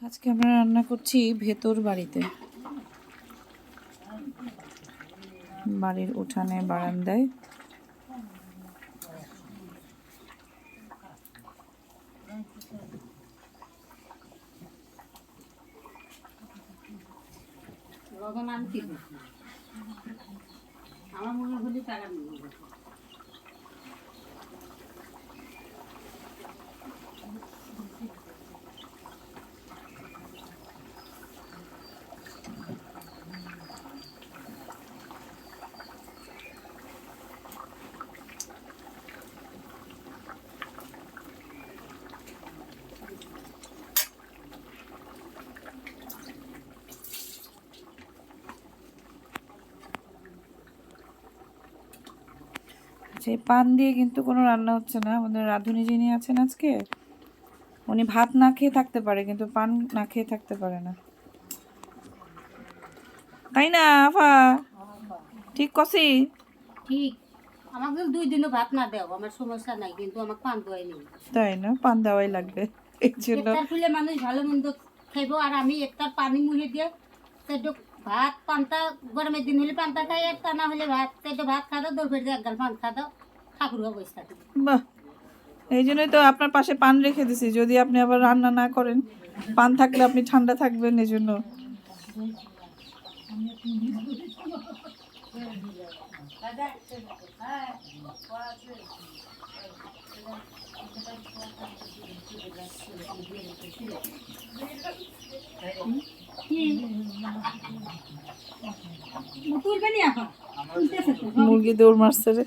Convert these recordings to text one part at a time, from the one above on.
আজকে আমরা রান্না করছি ভেতর বাড়িতে, বাড়ির উঠানে বারান্দায়। আমার মনে হলে টাকা নেই। সেই পান দিয়ে কিন্তু কোনো রান্না হচ্ছে না। আমাদের রাঁধুনি যিনি আছেন আজকে, উনি ভাত না খেয়ে থাকতে পারে কিন্তু পান না খেয়ে থাকতে পারে না, তাই না আফা? ঠিক কছি? ঠিক, আমাকে 2 দিনও ভাত না দেও আমার সমস্যা নাই, কিন্তু আমাকে পান দোয়াই নেই। তাই না? পান দেওয়াই লাগবে এই জন্য। ইফতার খুলে মানুষ ভালো মন্দ খাইব, আর আমি ইফতার পানি মুহে দিয়ে সেটা ভাত পান্তা গরমের দিন হলে পান্তা খাই, আর তা না হলে ভাত, সেটা ভাত খাওয়া দৌড় ফের দিয়ে একগাল পান খাওয়া ঠাকুর বসে থাকি। বাহ, এই জন্যই তো আপনার পাশে পান রেখে দিছি, যদি আপনি আবার রান্না না করেন পান থাকলে আপনি ঠান্ডা থাকবেন, এই জন্য। মুরগি দৌড় মারছে রে।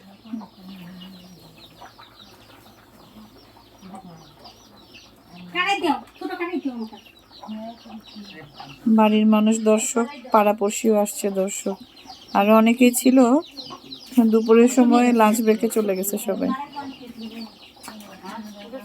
বাড়ির মানুষ দর্শক, পাড়াপড়শিও আসছে দর্শক, আরো অনেকেই ছিল। দুপুরের সময় লাঞ্চ ব্রেকে চলে গেছে সবাই।